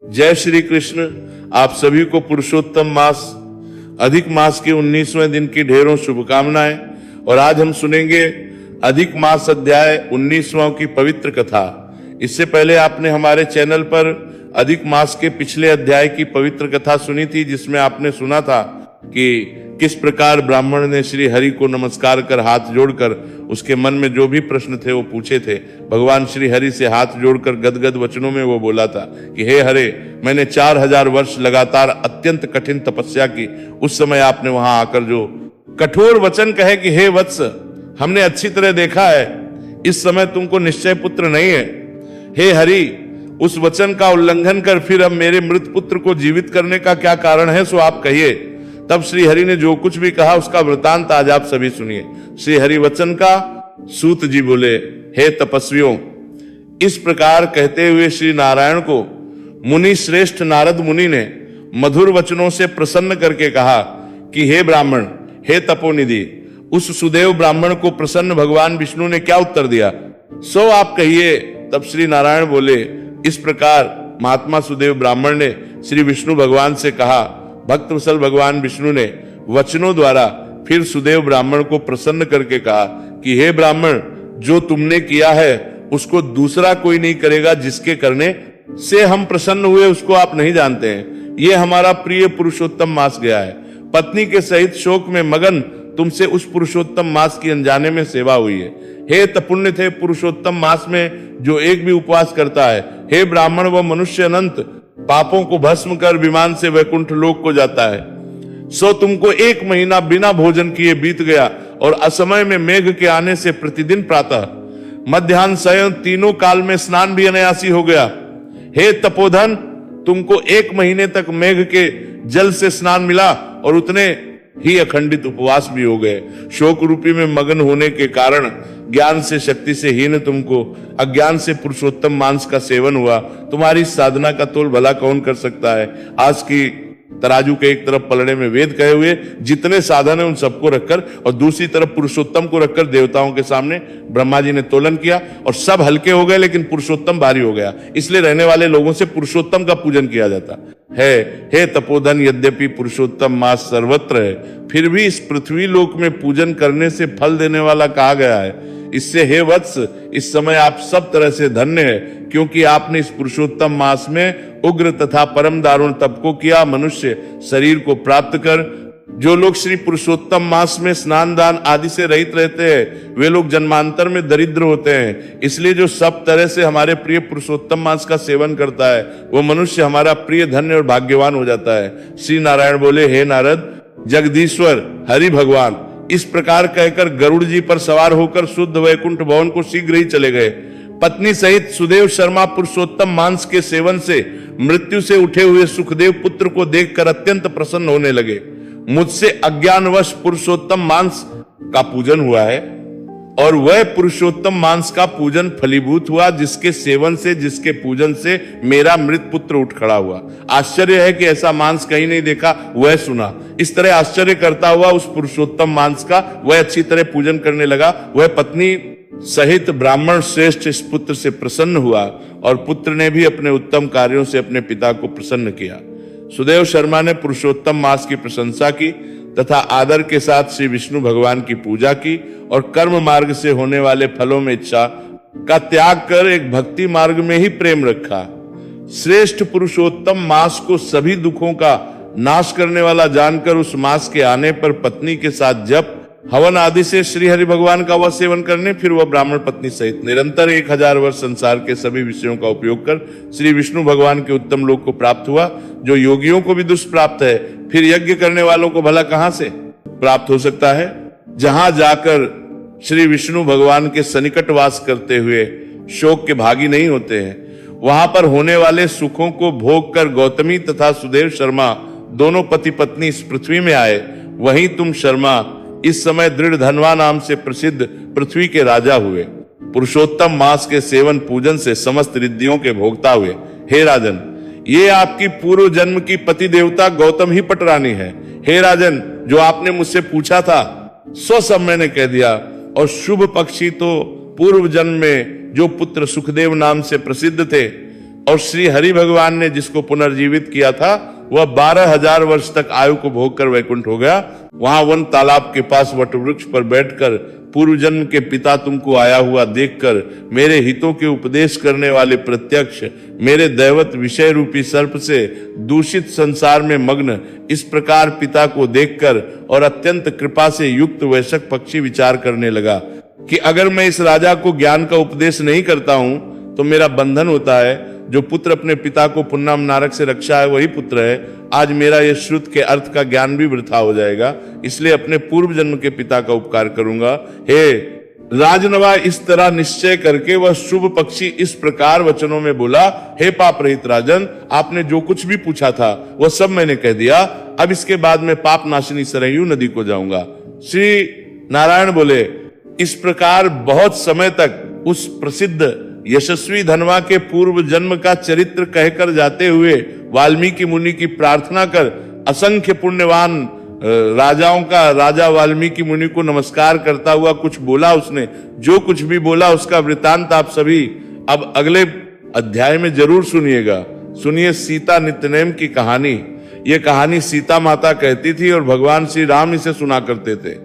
जय श्री कृष्ण। आप सभी को पुरुषोत्तम मास अधिक मास के 19वें दिन की ढेरों शुभकामनाएं। और आज हम सुनेंगे अधिक मास अध्याय 19वां की पवित्र कथा। इससे पहले आपने हमारे चैनल पर अधिक मास के पिछले अध्याय की पवित्र कथा सुनी थी, जिसमें आपने सुना था कि किस प्रकार ब्राह्मण ने श्री हरि को नमस्कार कर हाथ जोड़कर उसके मन में जो भी प्रश्न थे वो पूछे थे। भगवान श्री हरि से हाथ जोड़कर गदगद वचनों में वो बोला था कि हे हरे, मैंने 4000 वर्ष लगातार अत्यंत कठिन तपस्या की। उस समय आपने वहां आकर जो कठोर वचन कहे कि हे वत्स, हमने अच्छी तरह देखा है इस समय तुमको निश्चय पुत्र नहीं है। हे हरि, उस वचन का उल्लंघन कर फिर अब मेरे मृत पुत्र को जीवित करने का क्या कारण है, सो आप कहिए। तब श्री हरि ने जो कुछ भी कहा उसका वृतांत आज आप सभी सुनिए। श्री हरि वचन का सूत जी बोले, हे तपस्वियों, इस प्रकार कहते हुए श्री नारायण को मुनि श्रेष्ठ नारद मुनि ने मधुर वचनों से प्रसन्न करके कहा कि हे ब्राह्मण, हे तपोनिधि, उस सुदेव ब्राह्मण को प्रसन्न भगवान विष्णु ने क्या उत्तर दिया, सो आप कहिए। तब श्री नारायण बोले, इस प्रकार महात्मा सुदेव ब्राह्मण ने श्री विष्णु भगवान से कहा। भक्तवत्सल भगवान विष्णु ने वचनों द्वारा फिर सुदेव ब्राह्मण को प्रसन्न करके कहा कि हे ब्राह्मण, जो तुमने किया है उसको दूसरा कोई नहीं करेगा। जिसके करने से हम प्रसन्न हुए उसको आप नहीं जानते हैं। ये हमारा प्रिय पुरुषोत्तम मास गया है। पत्नी के सहित शोक में मगन तुमसे उस पुरुषोत्तम मास की अनजाने में सेवा हुई है। हे तपुण्य थे पुरुषोत्तम मास में जो एक भी उपवास करता है। हे ब्राह्मण, व मनुष्य अनंत पापों को भस्म कर विमान से वैकुंठ लोक को जाता है। सो तुमको 1 महीना बिना भोजन किए बीत गया और असमय में मेघ के आने से प्रतिदिन प्रातः, मध्याह्न, शयन तीनों काल में स्नान भी अनायासी हो गया। हे तपोधन, तुमको 1 महीने तक मेघ के जल से स्नान मिला और उतने ही अखंडित उपवास भी हो गए। शोक रूपी में मगन होने के कारण ज्ञान से शक्ति से हीन तुमको अज्ञान से पुरुषोत्तम मांस का सेवन हुआ। तुम्हारी साधना का तोल भला कौन कर सकता है। आज की तराजू के एक तरफ पलड़े में वेद कहे हुए जितने साधन है उन सबको रखकर और दूसरी तरफ पुरुषोत्तम को रखकर देवताओं के सामने ब्रह्मा जी ने तोलन किया और सब हल्के हो गए, लेकिन पुरुषोत्तम भारी हो गया। इसलिए रहने वाले लोगों से पुरुषोत्तम का पूजन किया जाता है। हे तपोधन, यद्यपि पुरुषोत्तम मास सर्वत्र है, फिर भी इस पृथ्वी लोक में पूजन करने से फल देने वाला कहा गया है। इससे हे वत्स, इस समय आप सब तरह से धन्य है, क्योंकि आपने इस पुरुषोत्तम मास में उग्र तथा परम दारुण तप को किया। मनुष्य शरीर को प्राप्त कर जो लोग श्री पुरुषोत्तम मास में स्नान दान आदि से रहित रहते हैं, वे लोग जन्मांतर में दरिद्र होते हैं। इसलिए जो सब तरह से हमारे प्रिय पुरुषोत्तम मास का सेवन करता है वो मनुष्य हमारा प्रिय, धन्य और भाग्यवान हो जाता है। श्री नारायण बोले, हे नारद, जगदीश्वर हरि भगवान इस प्रकार कहकर गरुड़ जी पर सवार होकर शुद्ध वैकुंठ भवन को शीघ्र ही चले गए। पत्नी सहित सुदेव शर्मा पुरुषोत्तम मांस के सेवन से मृत्यु से उठे हुए सुखदेव पुत्र को देखकर अत्यंत प्रसन्न होने लगे। मुझसे अज्ञानवश पुरुषोत्तम मांस का पूजन हुआ है और वह पुरुषोत्तम मांस का पूजन फलीभूत हुआ, जिसके सेवन से, जिसके पूजन से मेरा मृत पुत्र उठ खड़ा हुआ। आश्चर्य है कि ऐसा मांस कहीं नहीं देखा, वह सुना। इस तरह आश्चर्य करता हुआ उस पुरुषोत्तम मांस का वह अच्छी तरह पूजन करने लगा। वह पत्नी सहित ब्राह्मण श्रेष्ठ इस पुत्र से प्रसन्न हुआ और पुत्र ने भी अपने उत्तम कार्यों से अपने पिता को प्रसन्न किया। सुदेव शर्मा ने पुरुषोत्तम मास की प्रशंसा की तथा आदर के साथ श्री विष्णु भगवान की पूजा की और कर्म मार्ग से होने वाले फलों में इच्छा का त्याग कर एक भक्ति मार्ग में ही प्रेम रखा। श्रेष्ठ पुरुषोत्तम मास को सभी दुखों का नाश करने वाला जानकर उस मास के आने पर पत्नी के साथ जप, हवन आदि से श्री हरि भगवान का वह सेवन करने, फिर वह ब्राह्मण पत्नी सहित निरंतर 1000 वर्ष संसार के सभी विषयों का उपयोग कर श्री विष्णु भगवान के उत्तम लोक को प्राप्त हुआ, जो योगियों को भी दुष्प्राप्त है। फिर यज्ञ करने वालों को भला कहां से प्राप्त हो सकता है। जहां जाकर श्री विष्णु भगवान के सन्निकट वास करते हुए शोक के भागी नहीं होते हैं, वहां पर होने वाले सुखों को भोग कर गौतमी तथा सुदेव शर्मा दोनों पति पत्नी इस पृथ्वी में आए। वहीं तुम शर्मा इस समय दृढ़ धनवा नाम से प्रसिद्ध पृथ्वी के राजा हुए। पुरुषोत्तम मास के सेवन पूजन से समस्त रिद्धियों के भोक्ता हुए। हे राजन, ये आपकी पूर्व जन्म की पति देवता गौतम ही पटरानी है। हे राजन, जो आपने मुझसे पूछा था सो सब मैंने कह दिया। और शुभ पक्षी तो पूर्व जन्म में जो पुत्र सुखदेव नाम से प्रसिद्ध थे, और श्री हरि भगवान ने जिसको पुनर्जीवित किया था वह 12,000 वर्ष तक आयु को भोग कर वैकुंठ हो गया। वहां वन तालाब के पास वट वृक्ष पर बैठकर पूर्व जन्म के पिता तुमको आया हुआ देखकर मेरे हितों के उपदेश करने वाले प्रत्यक्ष मेरे दैवत विषय रूपी सर्प से दूषित संसार में मग्न इस प्रकार पिता को देखकर और अत्यंत कृपा से युक्त वैशक पक्षी विचार करने लगा कि अगर मैं इस राजा को ज्ञान का उपदेश नहीं करता हूं तो मेरा बंधन होता है। जो पुत्र अपने पिता को पुन्नाम नारक से रक्षा है वही पुत्र है। आज मेरा यह श्रुत के अर्थ का ज्ञान भी वृथा हो जाएगा, इसलिए अपने पूर्व जन्म के पिता का उपकार करूंगा। हे राजनवा, इस तरह निश्चय करके वह शुभ पक्षी इस प्रकार वचनों में बोला, हे पाप रहित राजन, आपने जो कुछ भी पूछा था वह सब मैंने कह दिया। अब इसके बाद मैं पाप नाशिनी सरयू नदी को जाऊंगा। श्री नारायण बोले, इस प्रकार बहुत समय तक उस प्रसिद्ध यशस्वी धनवा के पूर्व जन्म का चरित्र कहकर जाते हुए वाल्मीकि मुनि की प्रार्थना कर असंख्य पुण्यवान राजाओं का राजा वाल्मीकि मुनि को नमस्कार करता हुआ कुछ बोला। उसने जो कुछ भी बोला उसका वृतांत आप सभी अब अगले अध्याय में जरूर सुनिएगा। सुनिए सीता नित्यनेम की कहानी। यह कहानी सीता माता कहती थी और भगवान श्री राम इसे सुना करते थे।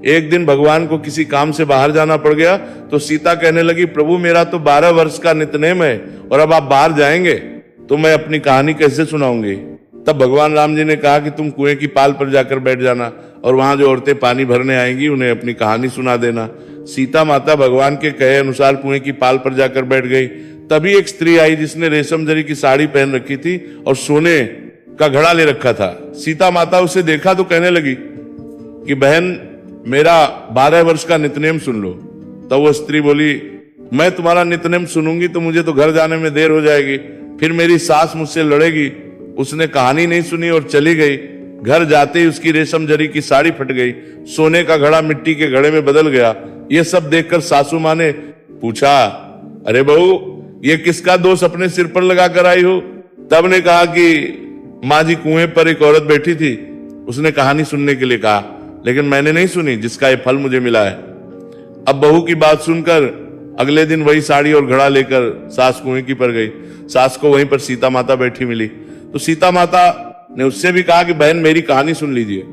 एक दिन भगवान को किसी काम से बाहर जाना पड़ गया तो सीता कहने लगी, प्रभु मेरा तो 12 वर्ष का नित्यनेम है और अब आप बाहर जाएंगे तो मैं अपनी कहानी कैसे सुनाऊंगी। तब भगवान राम जी ने कहा कि तुम कुएं की पाल पर जाकर बैठ जाना और वहां जो औरतें पानी भरने आएंगी उन्हें अपनी कहानी सुना देना। सीता माता भगवान के कहे अनुसार कुएं की पाल पर जाकर बैठ गई। तभी एक स्त्री आई जिसने रेशम जरी की साड़ी पहन रखी थी और सोने का घड़ा ले रखा था। सीता माता उसे देखा तो कहने लगी कि बहन मेरा 12 वर्ष का नित्यनेम सुन लो। तब वो स्त्री बोली, मैं तुम्हारा नित्यनेम सुनूंगी तो मुझे तो घर जाने में देर हो जाएगी, फिर मेरी सास मुझसे लड़ेगी। उसने कहानी नहीं सुनी और चली गई। घर जाते ही उसकी रेशम जरी की साड़ी फट गई, सोने का घड़ा मिट्टी के घड़े में बदल गया। ये सब देखकर सासू माँ ने पूछा, अरे बहू ये किसका दोष अपने सिर पर लगा कर आई हो। तब ने कहा कि माँ जी कुएं पर एक औरत बैठी थी, उसने कहानी सुनने के लिए कहा लेकिन मैंने नहीं सुनी जिसका ये फल मुझे मिला है। अब बहू की बात सुनकर अगले दिन वही साड़ी और घड़ा लेकर सास कुएं की पर गई। सास को वहीं पर सीता माता बैठी मिली तो सीता माता ने उससे भी कहा कि बहन मेरी कहानी सुन लीजिए।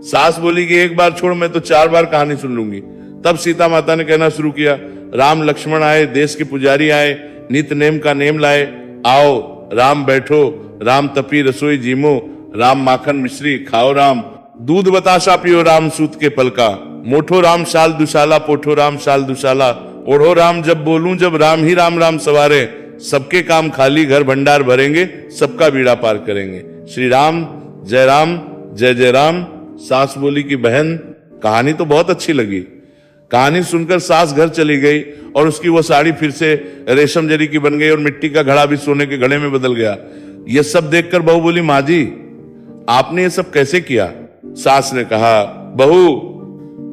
सास बोली कि एक बार छोड़, मैं तो 4 बार कहानी सुन लूंगी। तब सीता माता ने कहना शुरू किया, राम लक्ष्मण आए, देश के पुजारी आए, नित नेम का नेम लाए, आओ राम बैठो, राम तपी रसोई जीमो, राम माखन मिश्री खाओ, राम दूध बताशा पियो, राम सूत के पलका, मोठो राम शाल दुशाला, पोठो राम शाल दुशाला, ओढ़ो राम जब बोलूं जब राम ही राम राम सवारे, सबके काम खाली घर भंडार भरेंगे, सबका बीड़ा पार करेंगे। श्री राम जय जय राम। सास बोली कि बहन कहानी तो बहुत अच्छी लगी। कहानी सुनकर सास घर चली गई और उसकी वो साड़ी फिर से रेशम जरी की बन गई और मिट्टी का घड़ा भी सोने के घड़े में बदल गया। ये सब देखकर बहू बोली, माँ जी आपने ये सब कैसे किया। सास ने कहा, बहू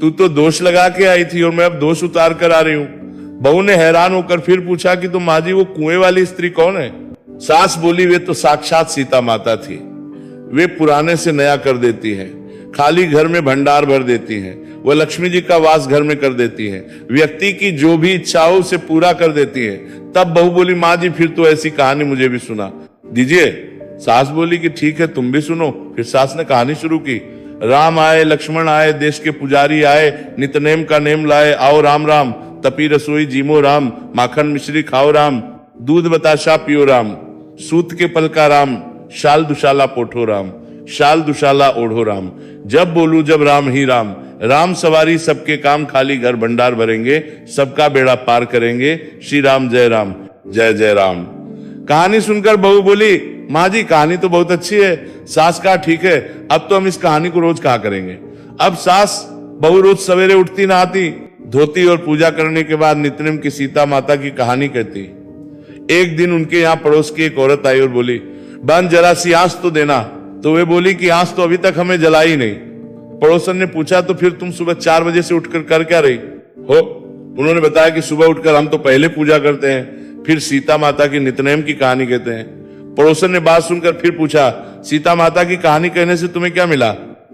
तू तो दोष लगा के आई थी और मैं अब दोष उतार कर आ रही हूं। बहू ने हैरान होकर फिर पूछा कि तो माँ जी वो कुएं वाली स्त्री कौन है। सास बोली, वे तो साक्षात सीता माता थी। वे पुराने से नया कर देती हैं, खाली घर में भंडार भर देती हैं, वह लक्ष्मी जी का वास घर में कर देती हैं, व्यक्ति की जो भी इच्छा हो उसे पूरा कर देती है। तब बहू बोली, माँ जी फिर तो ऐसी कहानी मुझे भी सुना दीजिए। सास बोली कि ठीक है तुम भी सुनो। फिर सास ने कहानी शुरू की। राम आए, लक्ष्मण आए, देश के पुजारी आए, नितनेम का नेम लाए, आओ राम राम, तपी रसोई जीमो राम, माखन मिश्री खाओ राम, दूध बताशा पियो राम, सूत के पल का राम, शाल दुशाला पोठो राम, शाल दुशाला ओढ़ो राम, जब बोलू जब राम ही राम, राम सवारी सबके काम खाली घर भंडार भरेंगे, सबका बेड़ा पार करेंगे, श्री राम जय जय राम। कहानी सुनकर बहू बोली, माँ जी कहानी तो बहुत अच्छी है। सास कहा, ठीक है अब तो हम इस कहानी को रोज कहा करेंगे। अब सास बहू रोज सवेरे उठती नहाती धोती और पूजा करने के बाद नित्यनेम की सीता माता की कहानी कहती। एक दिन उनके यहाँ पड़ोस की एक औरत आई और बोली, बहन जरा सी आंच तो देना। तो वे बोली कि आंच तो अभी तक हमें जलाई नहीं। पड़ोसन ने पूछा, तो फिर तुम सुबह 4 बजे से उठकर कर क्या रही हो। उन्होंने बताया कि सुबह उठकर हम तो पहले पूजा करते हैं, फिर सीता माता की नित्यनेम की कहानी कहते हैं। पड़ोसन ने बात सुनकर फिर पूछा, सीता माता की कहानी कहने से तुम्हें क्या मिला।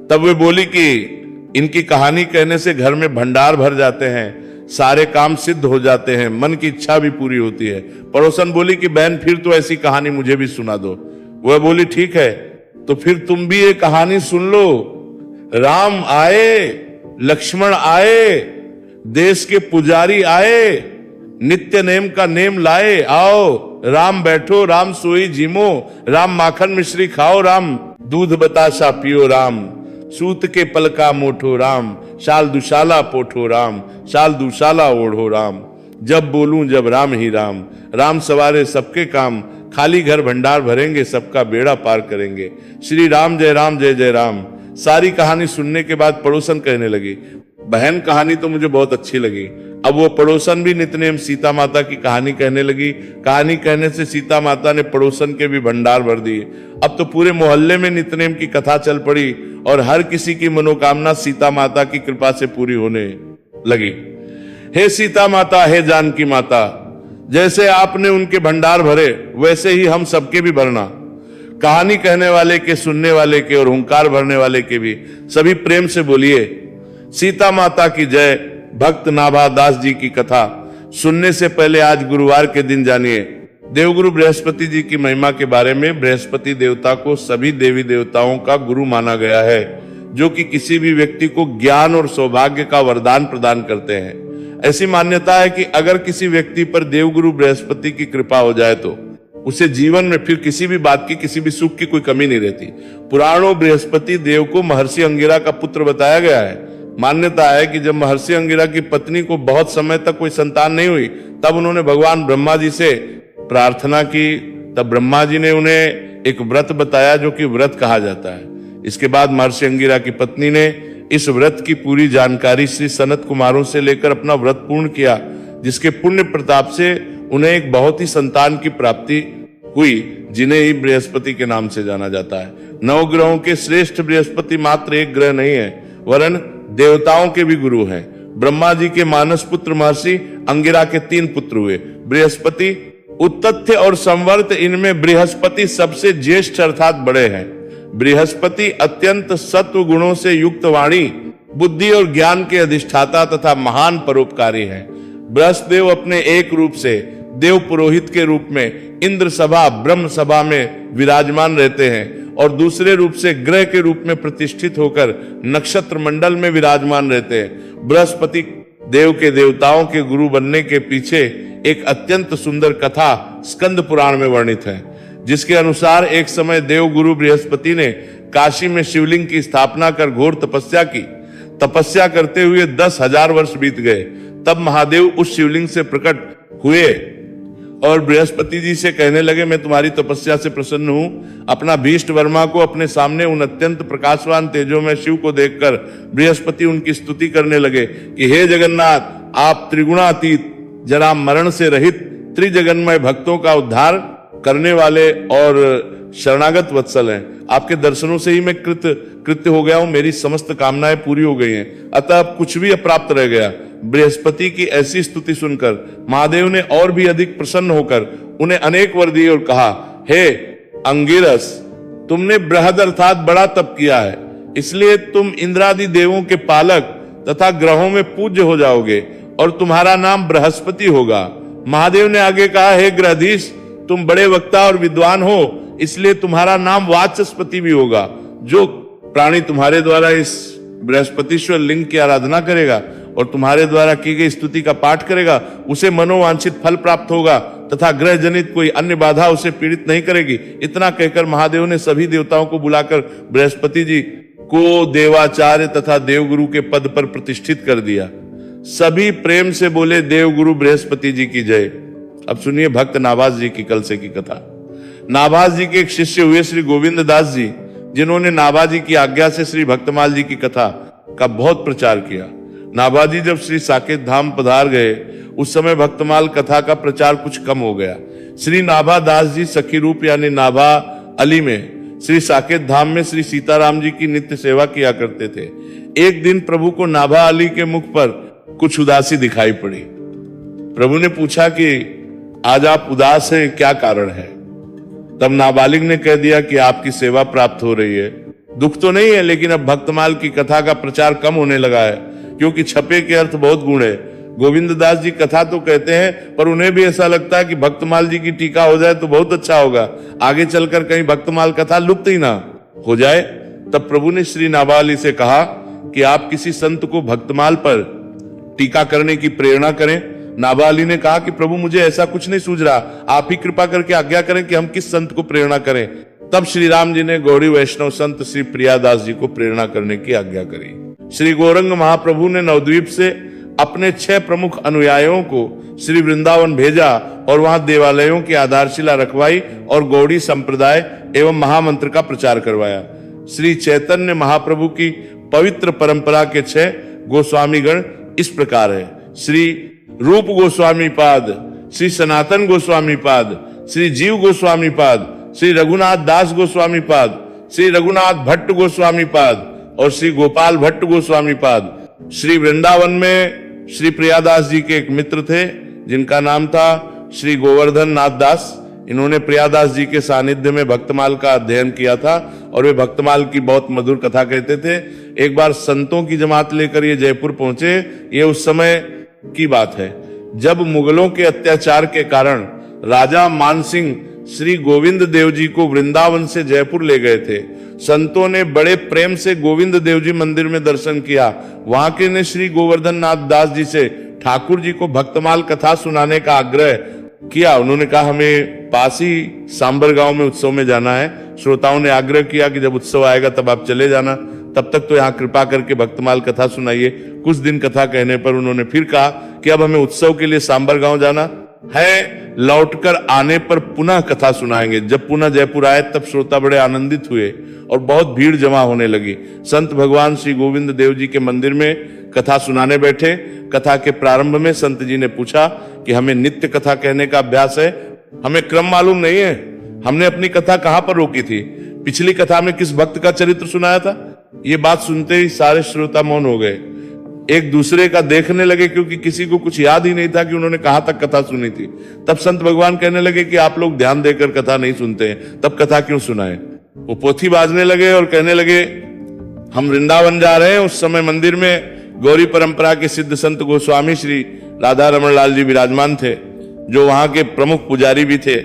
तब वे बोली कि इनकी कहानी कहने से घर में भंडार भर जाते हैं, सारे काम सिद्ध हो जाते हैं, मन की इच्छा भी पूरी होती है। पड़ोसन बोली कि बहन फिर तो ऐसी कहानी मुझे भी सुना दो। वह बोली ठीक है, तो फिर तुम भी ये कहानी सुन लो। राम आए, लक्ष्मण आए, देश के पुजारी आए, नित्य नेम का नेम लाए, आओ राम बैठो, राम सोई जीमो, राम माखन मिश्री खाओ, राम दूध बताशा पियो, राम सूत के पलका मोठो, राम शाल दुशाला पोठो, राम शाल दुशाला ओढ़ो, राम जब बोलूं जब राम ही राम, राम सवारे सबके काम, खाली घर भंडार भरेंगे, सबका बेड़ा पार करेंगे, श्री राम जय जय राम। सारी कहानी सुनने के बाद पड़ोसन कहने लगी, बहन कहानी तो मुझे बहुत अच्छी लगी। अब वो पड़ोसन भी नित्यनेम सीता माता की कहानी कहने लगी। कहानी कहने से सीता माता ने पड़ोसन के भी भंडार भर दिए। अब तो पूरे मोहल्ले में नित्यनेम की कथा चल पड़ी और हर किसी की मनोकामना सीता माता की कृपा से पूरी होने लगी। हे सीता माता, हे जानकी माता, जैसे आपने उनके भंडार भरे वैसे ही हम सबके भी भरना। कहानी कहने वाले के, सुनने वाले के और हुंकार भरने वाले के भी सभी प्रेम से बोलिए सीता माता की जय। भक्त नाभा दास जी की कथा सुनने से पहले आज गुरुवार के दिन जानिए देवगुरु बृहस्पति जी की महिमा के बारे में। बृहस्पति देवता को सभी देवी देवताओं का गुरु माना गया है, जो कि किसी भी व्यक्ति को ज्ञान और सौभाग्य का वरदान प्रदान करते हैं। ऐसी मान्यता है कि अगर किसी व्यक्ति पर देवगुरु बृहस्पति की कृपा हो जाए तो उसे जीवन में फिर किसी भी बात की, किसी भी सुख की कोई कमी नहीं रहती। पुराणों बृहस्पति देव को महर्षि अंगिरा का पुत्र बताया गया है। मान्यता है कि जब महर्षि अंगिरा की पत्नी को बहुत समय तक कोई संतान नहीं हुई, तब उन्होंने भगवान ब्रह्मा जी से प्रार्थना की। तब ब्रह्मा जी ने उन्हें एक व्रत बताया जो कि व्रत कहा जाता है। इसके बाद महर्षि अंगिरा की पत्नी ने इस व्रत की पूरी जानकारी श्री सनत कुमारों से लेकर अपना व्रत पूर्ण किया, जिसके पुण्य प्रताप से उन्हें एक बहुत ही संतान की प्राप्ति हुई, जिन्हें ही बृहस्पति के नाम से जाना जाता है। 9 ग्रहों के श्रेष्ठ बृहस्पति मात्र एक ग्रह नहीं है, वरन देवताओं के भी गुरु हैं। ब्रह्मा जी के मानस पुत्र महर्षि अंगिरा के 3 पुत्र हुए, बृहस्पति, उत्तथ्य और संवर्त। इनमें बृहस्पति सबसे ज्येष्ठ अर्थात बड़े हैं। बृहस्पति अत्यंत सत्व गुणों से युक्त वाणी, बुद्धि और ज्ञान के अधिष्ठाता तथा महान परोपकारी हैं। बृहस्पतिदेव अपने एक रूप से देव पुरोहित के रूप में इंद्र सभा, ब्रह्म सभा में विराजमान रहते हैं और दूसरे रूप से ग्रह के रूप में प्रतिष्ठित होकर नक्षत्र मंडल में विराजमान रहते हैं। बृहस्पति देव के देवताओं के गुरु बनने के पीछे एक अत्यंत सुंदर कथा स्कंद पुराण में वर्णित है, जिसके अनुसार एक समय देव गुरु बृहस्पति ने काशी में शिवलिंग की स्थापना कर घोर तपस्या की। तपस्या करते हुए 10,000 वर्ष बीत गए। तब महादेव उस शिवलिंग से प्रकट हुए और बृहस्पति जी से कहने लगे, मैं तुम्हारी तपस्या से प्रसन्न हूं। अपना भीष्ट वर्मा को अपने सामने उन अत्यंत प्रकाशवान तेजोमय शिव को देखकर बृहस्पति उनकी स्तुति करने लगे कि हे जगन्नाथ, आप त्रिगुणातीत, जरा मरण से रहित, त्रिजगन्मय भक्तों का उद्धार करने वाले और शरणागत वत्सल हैं। आपके दर्शनों से ही मैं कृत्य हो गया हूं, मेरी समस्त कामनाएं पूरी हो गई हैं, अतः अब कुछ भी अप्राप्त रह गया। बृहस्पति की ऐसी स्तुति सुनकर महादेव ने और भी अधिक प्रसन्न होकर उन्हें अनेक वर दिए और कहा, हे अंगिरस, तुमने बृहद अर्थात बड़ा तप किया है, इसलिए तुम इंद्रादि देवों के पालक तथा ग्रहों में पूज्य हो जाओगे और तुम्हारा नाम बृहस्पति होगा। महादेव ने आगे कहा, हे ग्रहधीश, तुम बड़े वक्ता और विद्वान हो, इसलिए तुम्हारा नाम वाचस्पति भी होगा। जो प्राणी तुम्हारे द्वारा इस बृहस्पतिश्वर लिंग की आराधना करेगा और तुम्हारे द्वारा की गई स्तुति का पाठ करेगा, उसे मनोवांछित फल प्राप्त होगा तथा ग्रह जनित कोई अन्य बाधा उसे पीड़ित नहीं करेगी। इतना कहकर महादेव ने सभी देवताओं को बुलाकर बृहस्पति जी को देवाचार्य तथा देवगुरु के पद पर प्रतिष्ठित कर दिया। सभी प्रेम से बोले, देवगुरु बृहस्पति जी की जय। अब सुनिए भक्त नाभास जी की कल से की कथा। नाभास जी के एक शिष्य हुए श्री गोविंद दास जी, जिन्होंने नाभा जी की आज्ञा से श्री भक्तमाल जी की कथा का बहुत प्रचार किया। नाभा जी जब श्री साकेत धाम पधार गए, उस समय भक्तमाल कथा का प्रचार कुछ कम हो गया। श्री नाभा दास जी सखी रूप यानी नाभा अली में श्री साकेत धाम में श्री सीताराम जी की नित्य सेवा किया करते थे। एक दिन प्रभु को नाभा अली के मुख पर कुछ उदासी दिखाई पड़ी। प्रभु ने पूछा कि आज आप उदास हैं, क्या कारण है? तब नाबालिग ने कह दिया कि आपकी सेवा प्राप्त हो रही है। दुख तो नहीं है, लेकिन अब भक्तमाल की कथा का प्रचार कम होने लगा है, क्योंकि छपे के अर्थ बहुत गुण है। गोविंद दास जी कथा तो कहते हैं, पर उन्हें भी ऐसा लगता है कि भक्तमाल जी की टीका हो जाए तो बहुत अच्छा होगा, आगे चलकर कहीं भक्तमाल कथा लुप्त ही ना हो जाए। तब प्रभु ने श्री नाबाली से कहा कि आप किसी संत को भक्तमाल पर टीका करने की प्रेरणा करें। नाबाली ने कहा कि प्रभु मुझे ऐसा कुछ नहीं सूझ रहा, आप ही कृपा करके आज्ञा करें कि हम किस संत को प्रेरणा करें। तब श्री राम जी ने गौड़ी वैष्णव संत श्री प्रियादास जी को प्रेरणा करने की आज्ञा करी। श्री गौरंग महाप्रभु ने नवद्वीप से अपने 6 प्रमुख अनुयायियों को श्री वृंदावन भेजा और वहां देवालयों की आधारशिला रखवाई और गौड़ी संप्रदाय एवं महामंत्र का प्रचार करवाया। श्री चैतन्य महाप्रभु की पवित्र परंपरा के 6 गोस्वामीगण इस प्रकार है। श्री रूप गोस्वामी पाद, श्री सनातन गोस्वामी पाद, श्री जीव गोस्वामी पाद, श्री रघुनाथ दास गोस्वामी पाद, श्री रघुनाथ भट्ट गोस्वामी पाद और श्री गोपाल भट्ट गोस्वामी पाद। श्री वृंदावन में श्री प्रियादास जी के एक मित्र थे जिनका नाम था श्री गोवर्धन नाथ दास। इन्होंने प्रियादास जी के सानिध्य में भक्तमाल का अध्ययन किया था और वे भक्तमाल की बहुत मधुर कथा कहते थे। एक बार संतों की जमात लेकर ये जयपुर पहुंचे। ये उस समय की बात है जब मुगलों के अत्याचार के कारण राजा मानसिंह श्री गोविंद देव जी को वृंदावन से जयपुर ले गए थे। संतों ने बड़े प्रेम से गोविंद देव जी मंदिर में दर्शन किया। वहां के ने श्री गोवर्धन नाथ दास जी से ठाकुर जी को भक्तमाल कथा सुनाने का आग्रह किया। उन्होंने कहा हमें पास ही सांबर गांव में उत्सव में जाना है। श्रोताओं ने आग्रह किया कि जब उत्सव आएगा तब आप चले जाना, तब तक तो यहाँ कृपा करके भक्तमाल कथा सुनाइए। कुछ दिन कथा कहने पर उन्होंने फिर कहा कि अब हमें उत्सव के लिए सांबर गांव जाना है, लौटकर आने पर पुनः कथा सुनाएंगे। जब पुनः जयपुर आए तब श्रोता बड़े आनंदित हुए और बहुत भीड़ जमा होने लगी। संत भगवान श्री गोविंद देव जी के मंदिर में कथा सुनाने बैठे। कथा के प्रारंभ में संत जी ने पूछा कि हमें नित्य कथा कहने का अभ्यास है, हमें क्रम मालूम नहीं है, हमने अपनी कथा कहां पर रोकी थी, पिछली कथा में किस भक्त का चरित्र सुनाया था। ये बात सुनते ही सारे श्रोता मौन हो गए, एक दूसरे का देखने लगे, क्योंकि किसी को कुछ याद ही नहीं था कि उन्होंने कहां तक कथा सुनी थी। तब संत भगवान कहने लगे कि आप लोग ध्यान देकर कथा नहीं सुनते हैं, तब कथा क्यों सुनाए। वो पोथी बाजने लगे और कहने लगे हम वृंदावन जा रहे हैं। उस समय मंदिर में गौरी परंपरा के सिद्ध संत गोस्वामी श्री राधा रमन लाल जी विराजमान थे, जो वहां के प्रमुख पुजारी भी थे।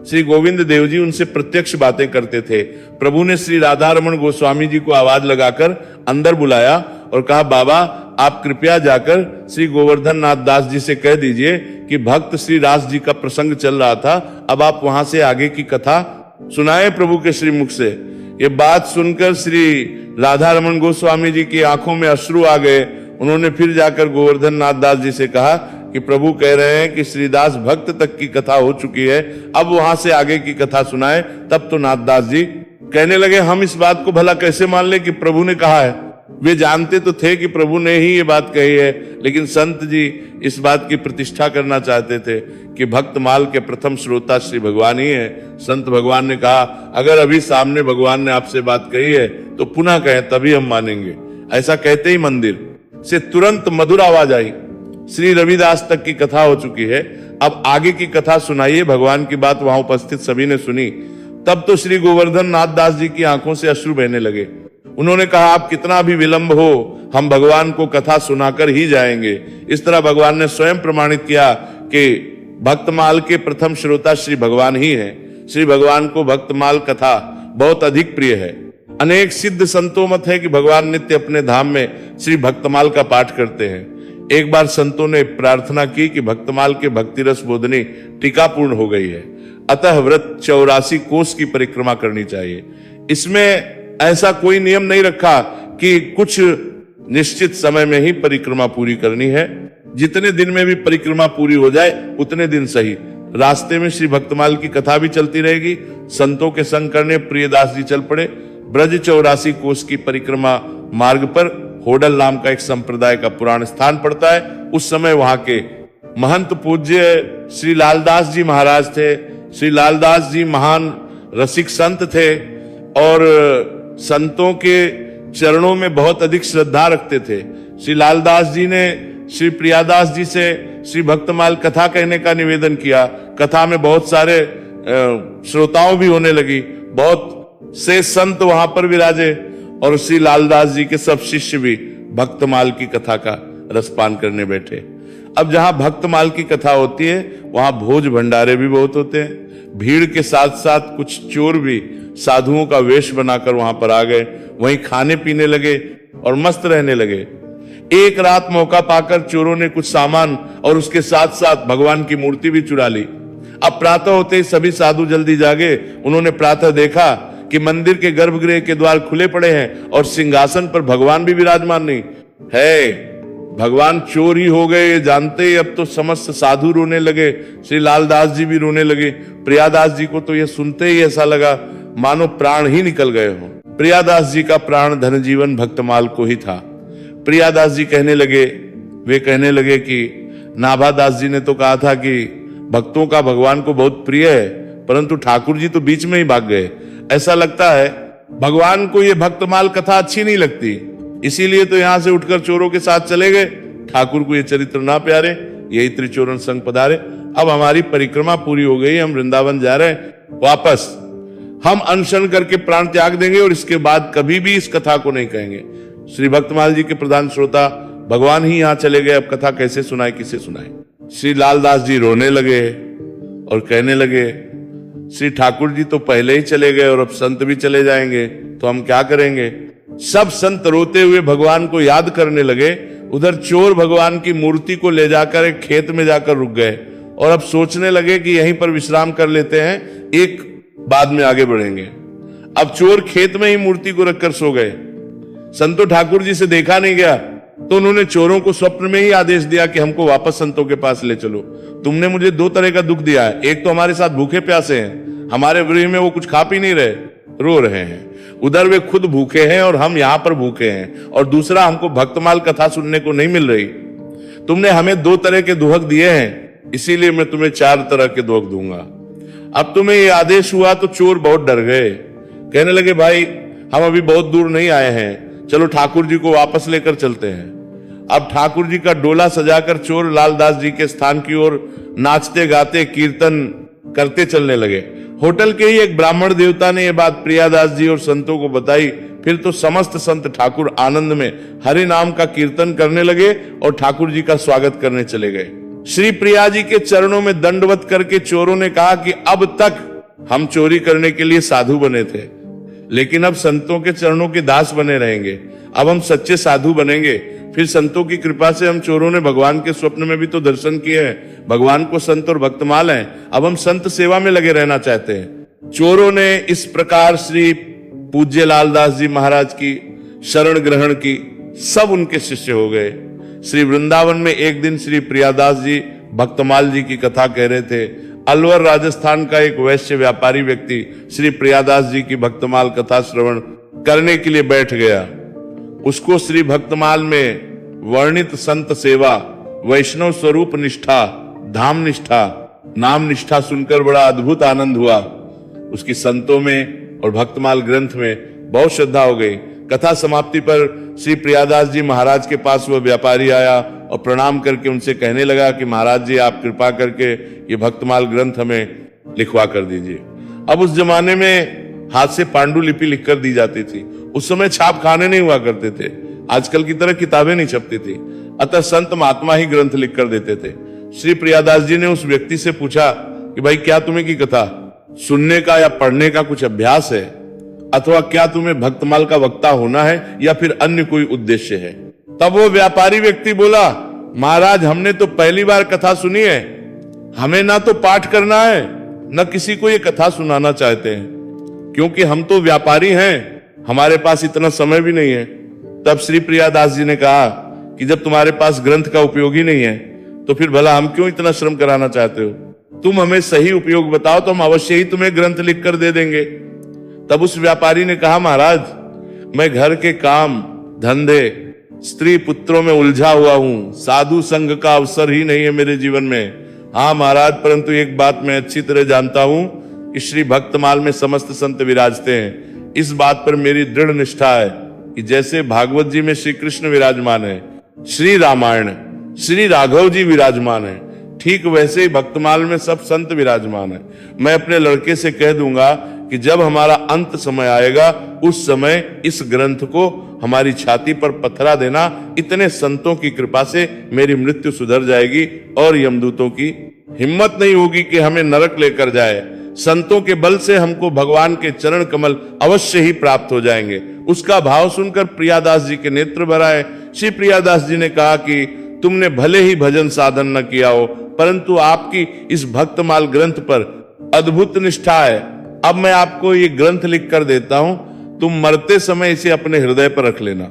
श्री गोविंद देव जी उनसे प्रत्यक्ष बातें करते थे। प्रभु ने श्री राधा रमन गोस्वामी जी को आवाज लगाकर अंदर बुलाया और कहा बाबा आप कृपया जाकर श्री गोवर्धन नाथ दास जी से कह दीजिए कि भक्त श्री रास जी का प्रसंग चल रहा था, अब आप वहां से आगे की कथा सुनाए प्रभु के श्री मुख से। ये बात सुनकर श्री राधा रमन गोस्वामी जी की आंखों में अश्रु आ गए। उन्होंने फिर जाकर गोवर्धन नाथ दास जी से कहा कि प्रभु कह रहे हैं कि श्रीदास भक्त तक की कथा हो चुकी है, अब वहां से आगे की कथा सुनाए। तब तो नाथ दास जी कहने लगे हम इस बात को भला कैसे मान ले कि प्रभु ने कहा है। वे जानते तो थे कि प्रभु ने ही ये बात कही है, लेकिन संत जी इस बात की प्रतिष्ठा करना चाहते थे कि भक्तमाल के प्रथम श्रोता श्री भगवान ही है। संत भगवान ने कहा अगर अभी सामने भगवान ने आपसे बात कही है तो पुनः कहें तभी हम मानेंगे। ऐसा कहते ही मंदिर से तुरंत मधुर आवाज आई, श्री रविदास तक की कथा हो चुकी है, अब आगे की कथा सुनाइए। भगवान की बात वहां उपस्थित सभी ने सुनी। तब तो श्री गोवर्धन नाथ दास जी की आंखों से अश्रु बहने लगे। उन्होंने कहा आप कितना भी विलंब हो हम भगवान को कथा सुनाकर ही जाएंगे। इस तरह भगवान ने स्वयं प्रमाणित किया कि भक्तमाल के प्रथम श्रोता श्री भगवान ही है। श्री भगवान को भक्तमाल कथा बहुत अधिक प्रिय है। अनेक सिद्ध संतों मत है कि भगवान नित्य अपने धाम में श्री भक्तमाल का पाठ करते हैं। एक बार संतों ने प्रार्थना की कि भक्तमाल के भक्ति रस बोधनी टीका पूर्ण हो गई है, अतः व्रत 84 कोस की परिक्रमा करनी चाहिए। इसमें ऐसा कोई नियम नहीं रखा कि कुछ निश्चित समय में ही परिक्रमा पूरी करनी है, जितने दिन में भी परिक्रमा पूरी हो जाए उतने दिन सही। रास्ते में श्री भक्तमाल की कथा भी चलती रहेगी। संतों के संग करने प्रियदास जी चल पड़े। ब्रज 84 कोस की परिक्रमा मार्ग पर होडल नाम का एक संप्रदाय का पुराण स्थान पड़ता है। उस समय वहां के महंत पूज्य श्री लालदास जी महाराज थे। श्री लालदास जी महान रसिक संत थे और संतों के चरणों में बहुत अधिक श्रद्धा रखते थे। श्री लालदास जी ने श्री प्रियादास जी से श्री भक्तमाल कथा कहने का निवेदन किया। कथा में बहुत सारे श्रोताओं भी होने लगी, बहुत से संत वहां पर विराजे और श्री लालदास जी के सब शिष्य भी भक्तमाल की कथा का रसपान करने बैठे। अब जहां भक्तमाल की कथा होती है वहां भोज भंडारे भी बहुत होते हैं। भीड़ के साथ साथ कुछ चोर भी साधुओं का वेश बनाकर वहां पर आ गए, वहीं खाने पीने लगे और मस्त रहने लगे। एक रात मौका पाकर चोरों ने कुछ सामान और उसके साथ साथ भगवान की मूर्ति भी चुरा ली। अब प्रातः होते ही सभी साधु जल्दी जागे। उन्होंने प्रातः देखा कि मंदिर के गर्भगृह के द्वार खुले पड़े हैं और सिंहासन पर भगवान भी विराजमान नहीं है। भगवान चोर ही हो गए ये जानते ही अब तो समस्त साधु रोने लगे। श्री लालदास जी भी रोने लगे। प्रियादास जी को तो यह सुनते ही ऐसा लगा मानो प्राण ही निकल गए हों। प्रियादास जी का प्राण धन जीवन भक्तमाल को ही था। प्रियादास जी कहने लगे कि नाभादास जी ने तो कहा था कि भक्तों का भगवान को बहुत प्रिय है, परंतु ठाकुर जी तो बीच में ही भाग गए। ऐसा लगता है भगवान को ये भक्तमाल कथा अच्छी नहीं लगती, इसीलिए तो यहां से उठकर चोरों के साथ चले गए। ठाकुर को ये चरित्र ना प्यारे, यही त्रिचोरण संग पधारे। अब हमारी परिक्रमा पूरी हो गई, हम वृंदावन जा रहे हैं वापस। हम अनशन करके प्राण त्याग देंगे और इसके बाद कभी भी इस कथा को नहीं कहेंगे। श्री भक्तमाल जी के प्रधान श्रोता भगवान ही यहां चले गए, अब कथा कैसे सुनाए, किसे सुनाए। श्री लालदास जी रोने लगे और कहने लगे श्री ठाकुर जी तो पहले ही चले गए और अब संत भी चले जाएंगे, तो हम क्या करेंगे। सब संत रोते हुए भगवान को याद करने लगे। उधर चोर भगवान की मूर्ति को ले जाकर एक खेत में जाकर रुक गए और अब सोचने लगे कि यहीं पर विश्राम कर लेते हैं, एक बाद में आगे बढ़ेंगे। अब चोर खेत में ही मूर्ति को रखकर सो गए। संतो ठाकुर जी से देखा नहीं गया, तो उन्होंने चोरों को स्वप्न में ही आदेश दिया कि हमको वापस संतों के पास ले चलो। तुमने मुझे दो तरह का दुख दिया है, एक तो हमारे साथ भूखे प्यासे हैं, हमारे गृह में वो कुछ खा पी नहीं रहे, रो रहे हैं। उधर वे खुद भूखे हैं और हम यहां पर भूखे हैं, और दूसरा हमको भक्तमाल कथा सुनने को नहीं मिल रही। तुमने हमें दो तरह के दुहक दिए हैं, इसीलिए मैं तुम्हें चार तरह के दुहक दूंगा। अब तुम्हें ये आदेश हुआ तो चोर बहुत डर गए, कहने लगे भाई हम अभी बहुत दूर नहीं आए हैं, चलो ठाकुर जी को वापस लेकर चलते हैं। अब ठाकुर जी का डोला सजाकर चोर लालदास जी के स्थान की ओर नाचते गाते कीर्तन करते चलने लगे। होटल के ही एक ब्राह्मण देवता ने यह बात प्रियादास जी और संतों को बताई। फिर तो समस्त संत ठाकुर आनंद में हरि नाम का कीर्तन करने लगे और ठाकुर जी का स्वागत करने चले गए। श्री प्रिया जी के चरणों में दंडवत करके चोरों ने कहा कि अब तक हम चोरी करने के लिए साधु बने थे, लेकिन अब संतों के चरणों के दास बने रहेंगे। अब हम सच्चे साधु बनेंगे। फिर संतों की कृपा से हम चोरों ने भगवान के स्वप्न में भी तो दर्शन किए हैं। भगवान को संत और भक्तमाल हैं, अब हम संत सेवा में लगे रहना चाहते हैं। चोरों ने इस प्रकार श्री पूज्य लालदास जी महाराज की शरण ग्रहण की, सब उनके शिष्य हो गए। श्री वृंदावन में एक दिन श्री प्रियादास जी भक्तमाल जी की कथा कह रहे थे। अलवर राजस्थान का एक वैश्य व्यापारी व्यक्ति श्री प्रियादास जी की भक्तमाल कथा श्रवण करने के लिए बैठ गया। उसको श्री भक्तमाल में वर्णित संत सेवा, वैष्णव स्वरूप निष्ठा, धाम निष्ठा, नाम निष्ठा सुनकर बड़ा अद्भुत आनंद हुआ। उसकी संतों में और भक्तमाल ग्रंथ में बहुत श्रद्धा हो गई। कथा समाप्ति पर श्री प्रियादास जी महाराज के पास वह व्यापारी आया और प्रणाम करके उनसे कहने लगा कि महाराज जी आप कृपा करके ये भक्तमाल ग्रंथ हमें लिखवा कर दीजिए। अब उस जमाने में हाथ से पांडुलिपि लिखकर दी जाती थी। उस समय छाप खाने नहीं हुआ करते थे, आजकल की तरह किताबें नहीं छपती थी, अतः संत महात्मा ही ग्रंथ लिखकर देते थे। श्री प्रियादास जी ने उस व्यक्ति से पूछा कि भाई क्या तुम्हें की कथा सुनने का या पढ़ने का कुछ अभ्यास है, अथवा क्या तुम्हें भक्तमाल का वक्ता होना है या फिर अन्य कोई उद्देश्य है। तब वो व्यापारी व्यक्ति बोला, महाराज हमने तो पहली बार कथा सुनी है, हमें ना तो पाठ करना है न किसी को ये कथा सुनाना चाहते हैं, क्योंकि हम तो व्यापारी हैं, हमारे पास इतना समय भी नहीं है। तब श्री प्रियादास जी ने कहा कि जब तुम्हारे पास ग्रंथ का उपयोग ही नहीं है तो फिर भला हम क्यों इतना श्रम कराना चाहते हो। तुम हमें सही उपयोग बताओ तो हम अवश्य ही तुम्हें ग्रंथ लिख कर दे देंगे। तब उस व्यापारी ने कहा, महाराज मैं घर के काम धंधे स्त्री पुत्रों में उलझा हुआ हूं, साधु संघ का अवसर ही नहीं है मेरे जीवन में। हाँ महाराज, परंतु एक बात मैं अच्छी तरह जानता हूं कि श्री भक्तमाल में समस्त संत विराजते हैं। इस बात पर मेरी दृढ़ निष्ठा है कि जैसे भागवत जी में श्री कृष्ण विराजमान है, श्री रामायण श्री राघव जी विराजमान है, ठीक वैसे ही भक्तमाल में सब संत विराजमान है। मैं अपने लड़के से कह दूंगा कि जब हमारा अंत समय आएगा उस समय इस ग्रंथ को हमारी छाती पर पथरा देना, इतने संतों की कृपा से मेरी मृत्यु सुधर जाएगी और यमदूतों की हिम्मत नहीं होगी कि हमें नरक लेकर जाए। संतों के बल से हमको भगवान के चरण कमल अवश्य ही प्राप्त हो जाएंगे। उसका भाव सुनकर प्रियादास जी के नेत्र भर आए। श्री प्रियादास जी ने कहा कि तुमने भले ही भजन साधन न किया हो, परंतु आपकी इस भक्तमाल ग्रंथ पर अद्भुत निष्ठा है। अब मैं आपको ये ग्रंथ लिख कर देता हूं, तुम मरते समय इसे अपने हृदय पर रख लेना।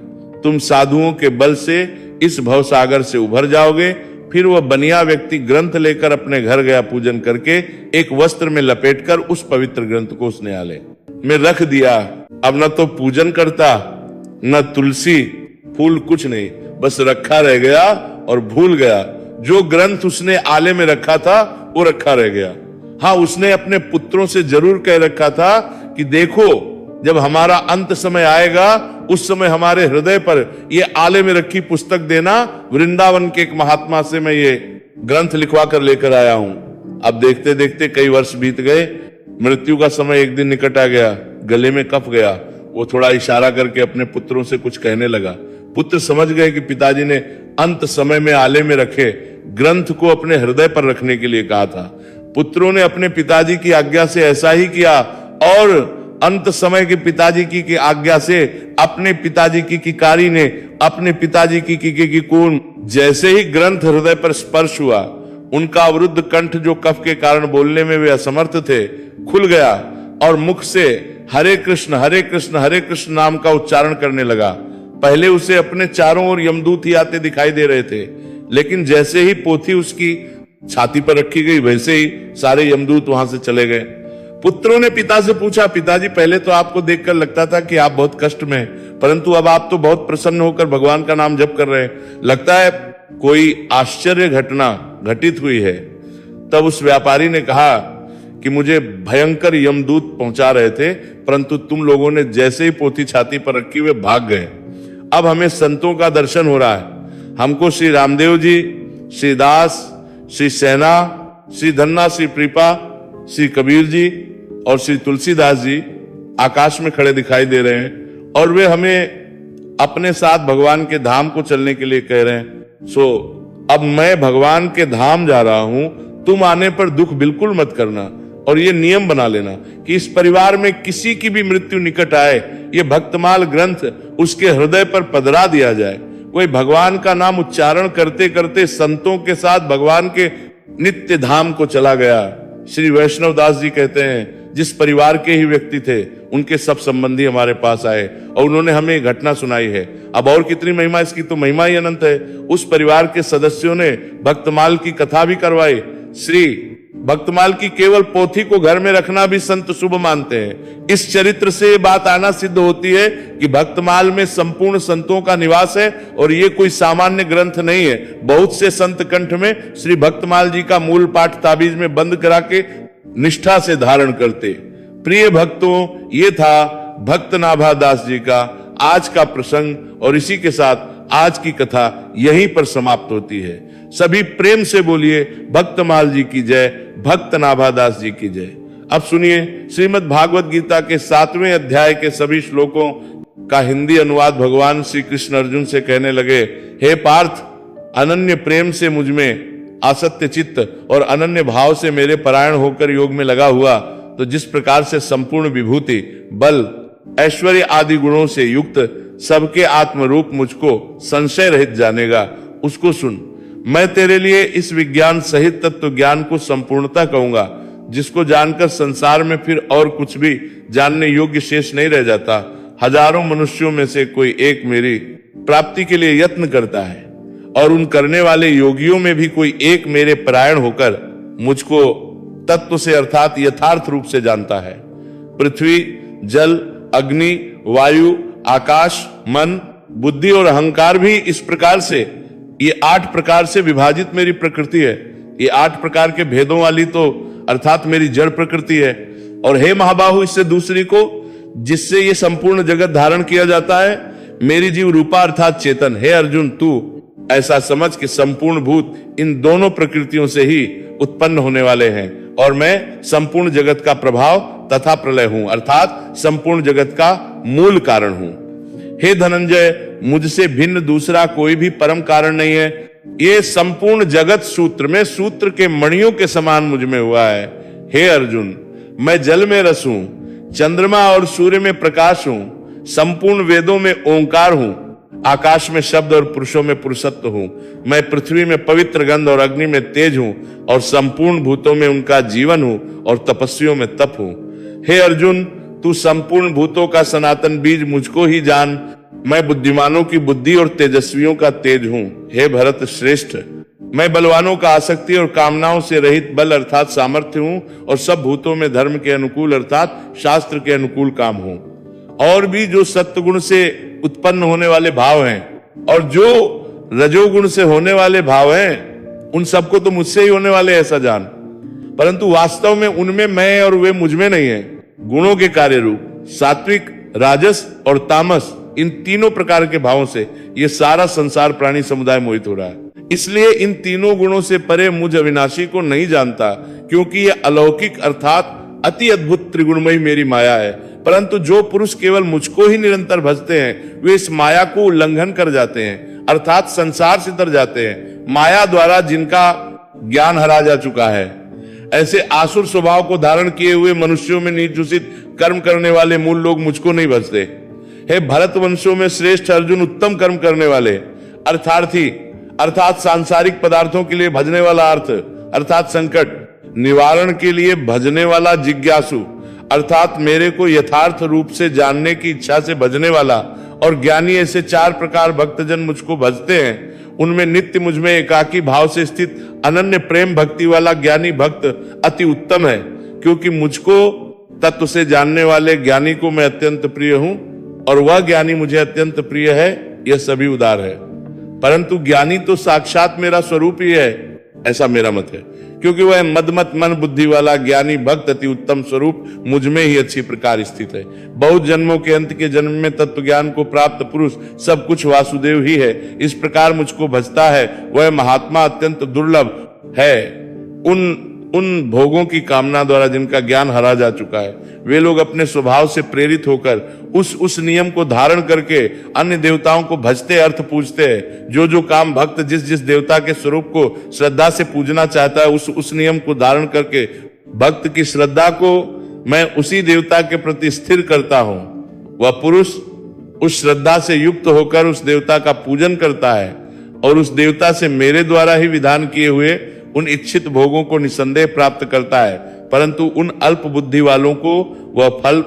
तुम साधुओं के बल से इस भवसागर से उभर जाओगे। फिर वह बनिया व्यक्ति ग्रंथ लेकर अपने घर गया। पूजन करके एक वस्त्र में लपेटकर उस पवित्र ग्रंथ को उसने आले में रख दिया। अब न तो पूजन करता, न तुलसी फूल, कुछ नहीं, बस रखा रह गया और भूल गया। जो ग्रंथ उसने आले में रखा था वो रखा रह गया। हाँ, उसने अपने पुत्रों से जरूर कह रखा था कि देखो, जब हमारा अंत समय आएगा उस समय हमारे हृदय पर ये आले में रखी पुस्तक देना। वृंदावन के एक महात्मा से मैं ये ग्रंथ लिखवा कर लेकर आया हूं। अब देखते देखते कई वर्ष बीत गए। मृत्यु का समय एक दिन निकट आ गया। गले में कफ गया। वो थोड़ा इशारा करके अपने पुत्रों से कुछ कहने लगा। पुत्र समझ गए कि पिताजी ने अंत समय में आले में रखे ग्रंथ को अपने हृदय पर रखने के लिए कहा था। पुत्रों ने अपने पिताजी की आज्ञा से ऐसा ही किया और अंत समय के पिताजी की आज्ञा से अपने पिताजी की किकारी ने अपने पिताजी की कून जैसे ही ग्रंथ हृदय पर स्पर्श हुआ, उनका अवरुद्ध कंठ जो कफ के कारण बोलने में वे असमर्थ थे, खुल गया और मुख से हरे कृष्ण हरे कृष्ण हरे कृष्ण नाम का उच्चारण करने लगा। पहले उसे अपने चारों ओर यमदूत ही आते दिखाई दे रहे थे, लेकिन जैसे ही पोथी उसकी छाती पर रखी गई वैसे ही सारे यमदूत वहां से चले गए। पुत्रों ने पिता से पूछा, पिताजी पहले तो आपको देखकर लगता था कि आप बहुत कष्ट में हैं, परंतु अब आप तो बहुत प्रसन्न होकर भगवान का नाम जप कर रहे हैं। लगता है कोई आश्चर्य घटना घटित हुई है। तब उस व्यापारी ने कहा कि मुझे भयंकर यमदूत पहुंचा रहे थे, परंतु तुम लोगों ने जैसे ही पोथी छाती पर रखी वे भाग गए। अब हमें संतों का दर्शन हो रहा है। हमको श्री रामदेव जी, श्री दास, श्री सेना, श्री धन्ना, श्री कृपा, श्री कबीर जी और श्री तुलसीदास जी आकाश में खड़े दिखाई दे रहे हैं और वे हमें अपने साथ भगवान के धाम को चलने के लिए कह रहे हैं। सो अब मैं भगवान के धाम जा रहा हूं, तुम आने पर दुख बिल्कुल मत करना और ये नियम बना लेना कि इस परिवार में किसी की भी मृत्यु निकट आए, ये भक्तमाल ग्रंथ उसके हृदय पर पधरा दिया जाए। कोई भगवान का नाम उच्चारण करते करते संतों के साथ भगवान के नित्य धाम को चला गया। श्री वैष्णव दास जी कहते हैं, जिस परिवार के ही व्यक्ति थे उनके सब संबंधी हमारे पास आए और उन्होंने हमें एक घटना सुनाई है। अब और कितनी महिमा, इसकी तो महिमा ही अनंत है। उस परिवार के सदस्यों ने भक्तमाल की कथा भी करवाई। श्री भक्तमाल की केवल पोथी को घर में रखना भी संत शुभ मानते हैं। इस चरित्र से बात आना सिद्ध होती है कि भक्तमाल में संपूर्ण संतों का निवास है और ये कोई सामान्य ग्रंथ नहीं है। बहुत से संत कंठ में श्री भक्तमाल जी का मूल पाठ ताबीज में बंद करा के निष्ठा से धारण करते। प्रिय भक्तों, ये था भक्त नाभा दास जी का आज का प्रसंग और इसी के साथ आज की कथा यहीं पर समाप्त होती है। सभी प्रेम से बोलिए भक्तमाल जी की जय, भक्त नाभा दास जी की जय। अब सुनिए श्रीमद् भागवत गीता के 7वें अध्याय के सभी श्लोकों का हिंदी अनुवाद। भगवान श्री कृष्ण अर्जुन से कहने लगे, हे पार्थ, अनन्य प्रेम से मुझ में आसक्त चित्त और अनन्य भाव से मेरे परायण होकर योग में लगा हुआ, तो जिस प्रकार से संपूर्ण विभूति, बल, ऐश्वर्य आदि गुणों से युक्त सबके आत्मरूप मुझको संशय रहित जानेगा, उसको सुन। मैं तेरे लिए इस विज्ञान सहित तत्व ज्ञान को संपूर्णता कहूंगा, जिसको जानकर संसार में फिर और कुछ भी जानने योग्य शेष नहीं रह जाता। हजारों मनुष्यों में से कोई एक मेरी प्राप्ति के लिए यत्न करता है और उन करने वाले योगियों में भी कोई एक मेरे परायण होकर मुझको तत्व से अर्थात यथार्थ रूप से जानता है। पृथ्वी, जल, अग्नि, वायु, आकाश, मन, बुद्धि और अहंकार भी इस प्रकार से, ये 8 प्रकार से विभाजित मेरी प्रकृति है। ये 8 प्रकार के भेदों वाली तो अर्थात मेरी जड़ प्रकृति है। और हे महाबाहु, इससे दूसरी को जिससे ये संपूर्ण जगत धारण किया जाता है, मेरी जीव रूपा अर्थात चेतन। हे अर्जुन, तू ऐसा समझ कि संपूर्ण भूत इन दोनों प्रकृतियों से ही उत्पन्न होने वाले हैं और मैं संपूर्ण जगत का प्रभाव तथा प्रलय हूं, अर्थात संपूर्ण जगत का मूल कारण हूं। हे धनंजय, मुझसे भिन्न दूसरा कोई भी परम कारण नहीं है। ये संपूर्ण जगत सूत्र में सूत्र के मणियों के समान मुझ में हुआ है। हे अर्जुन, मैं जल में रस हूं, चंद्रमा और सूर्य में प्रकाश हूं, संपूर्ण वेदों में ओंकार हूं, आकाश में शब्द और पुरुषों में पुरुषत्व हूं, मैं पृथ्वी में पवित्र गंध और अग्नि में तेज हूं, और संपूर्ण भूतों में उनका जीवन हूं, और तपस्वियों में तप हूं। हे अर्जुन, तू संपूर्ण भूतों का सनातन बीज मुझको ही जान। मैं बुद्धिमानों की बुद्धि और तेजस्वियों का तेज हूं। हे भरत श्रेष्ठ, मैं बलवानों का आसक्ति और कामनाओं से रहित बल अर्थात सामर्थ्य हूं, और सब भूतों में धर्म के अनुकूल अर्थात शास्त्र के अनुकूल काम हूं। और भी जो सत्वगुण से उत्पन्न होने वाले भाव हैं और जो रजोगुण से होने वाले भाव हैं, उन सबको तो मुझसे ही होने वाले ऐसा जान। परंतु वास्तव में उनमें मैं और वे मुझ में नहीं है। गुणों के कार्य रूप सात्विक, राजस और तामस, इन तीनों प्रकार के भावों से ये सारा संसार प्राणी समुदाय मोहित हो रहा है। इसलिए इन तीनों गुणों से परे मुझ अविनाशी को नहीं जानता, क्योंकि ये अलौकिक अर्थात अति अद्भुत त्रिगुणमयी मेरी माया है। परंतु जो पुरुष केवल मुझको ही निरंतर भजते हैं, वे इस माया को उल्लंघन कर जाते हैं, अर्थात संसार से तर जाते हैं। माया द्वारा जिनका ज्ञान हरा जा चुका है, ऐसे आसुर स्वभाव को धारण किए हुए मनुष्यों में नीच दूषित कर्म करने वाले मूल लोग मुझको नहीं भजते। हे भरत वंशों में श्रेष्ठ अर्जुन, उत्तम कर्म करने वाले अर्थार्थी अर्थात सांसारिक पदार्थों के लिए भजने वाला अर्थ अर्थात संकट निवारण के लिए भजने वाला जिज्ञासु अर्थात मेरे को यथार्थ रूप से जानने की इच्छा से भजने वाला, और ज्ञानी, ऐसे चार प्रकार भक्तजन मुझको भजते हैं। उनमें नित्य मुझ में एकाकी भाव से स्थित अनन्य प्रेम भक्ति वाला ज्ञानी भक्त अति उत्तम है, क्योंकि मुझको तत्व से जानने वाले ज्ञानी को मैं अत्यंत प्रिय हूं, और वह ज्ञानी मुझे अत्यंत प्रिय है। यह सभी उदार है, परंतु ज्ञानी तो साक्षात मेरा स्वरूप ही है, ऐसा मेरा मत है, क्योंकि वह मदमत मन बुद्धि वाला ज्ञानी भक्त अति उत्तम स्वरूप मुझ में ही अच्छी प्रकार स्थित है। बहुत जन्मों के अंत के जन्म में तत्व ज्ञान को प्राप्त पुरुष सब कुछ वासुदेव ही है। इस प्रकार मुझको भजता है, वह महात्मा अत्यंत दुर्लभ है। उन भोगों की कामना द्वारा जिनका ज्ञान हरा जा चुका है, वे लोग अपने स्वभाव से प्रेरित होकर उस नियम को धारण करके अन्य देवताओं को भजते अर्थ पूजते हैं। जो काम भक्त जिस देवता के स्वरूप को श्रद्धा से पूजना चाहता है, उस नियम को धारण करके भक्त की श्रद्धा को मैं उसी देवता के प्रति स्थिर करता हूं। वह पुरुष उस श्रद्धा से युक्त होकर उस देवता का पूजन करता है, और उस देवता से मेरे द्वारा ही विधान किए हुए उन इच्छित भोगों को निसंदेह प्राप्त करता है। परंतु उन अल्प बुद्धि वालों को वह फल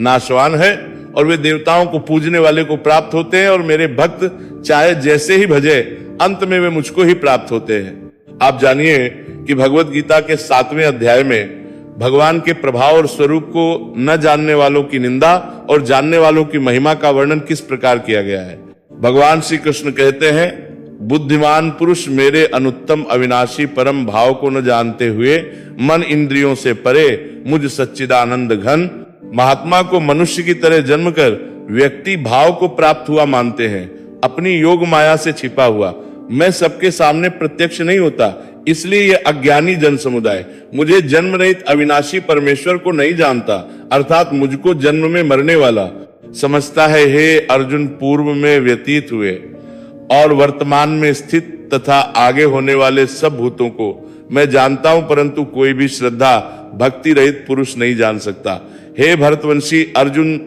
नाशवान है, और वे देवताओं को पूजने वाले को प्राप्त होते हैं, और मेरे भक्त चाहे जैसे ही भजे, अंत में वे मुझको ही प्राप्त होते हैं। आप जानिए कि भगवत गीता के 7वें अध्याय में भगवान के प्रभाव और स्वरूप को न जानने वालों की निंदा और जानने वालों की महिमा का वर्णन किस प्रकार किया गया है। भगवान श्री कृष्ण कहते हैं, बुद्धिमान पुरुष मेरे अनुत्तम अविनाशी परम भाव को न जानते हुए मन इंद्रियों से परे मुझ सच्चिदानंद घन महात्मा को मनुष्य की तरह जन्म कर व्यक्ति भाव को प्राप्त हुआ मानते हैं, अपनी योग माया से छिपा हुआ। मैं सबके सामने प्रत्यक्ष नहीं होता, इसलिए यह अज्ञानी जन समुदाय मुझे जन्म रहित अविनाशी परमेश्वर को नहीं जानता, अर्थात मुझको जन्म में मरने वाला समझता है। हे अर्जुन, पूर्व में व्यतीत हुए और वर्तमान में स्थित तथा आगे होने वाले सब भूतों को मैं जानता हूं, परंतु कोई भी श्रद्धा भक्ति रहित पुरुष नहीं जान सकता। हे भरतवंशी अर्जुन,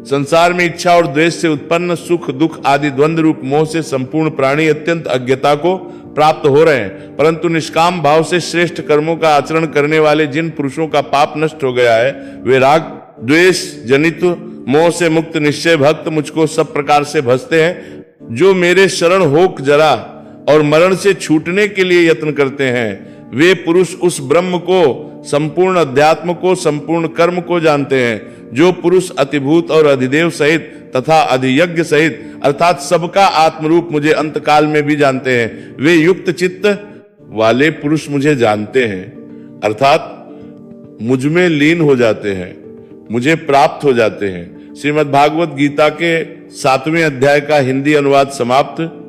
संसार में इच्छा और द्वेष से उत्पन्न सुख दुख आदि द्वंद्व रूप मोह से संपूर्ण प्राणी अत्यंत अज्ञता को प्राप्त हो रहे हैं, परंतु निष्काम भाव से श्रेष्ठ कर्मों का आचरण करने वाले जिन पुरुषों का पाप नष्ट हो गया है, वे राग द्वेष जनित मोह से मुक्त निश्चय भक्त मुझको सब प्रकार से भजते हैं। जो मेरे शरण होक जरा और मरण से छूटने के लिए यत्न करते हैं, वे पुरुष उस ब्रह्म को, संपूर्ण अध्यात्म को, संपूर्ण कर्म को जानते हैं। जो पुरुष अतिभूत और अधिदेव सहित तथा अधियज्ञ सहित अर्थात सबका आत्मरूप मुझे अंतकाल में भी जानते हैं, वे युक्त चित्त वाले पुरुष मुझे जानते हैं, अर्थात मुझ में लीन हो जाते हैं, मुझे प्राप्त हो जाते हैं। श्रीमद् भागवत गीता के 7वें अध्याय का हिंदी अनुवाद समाप्त।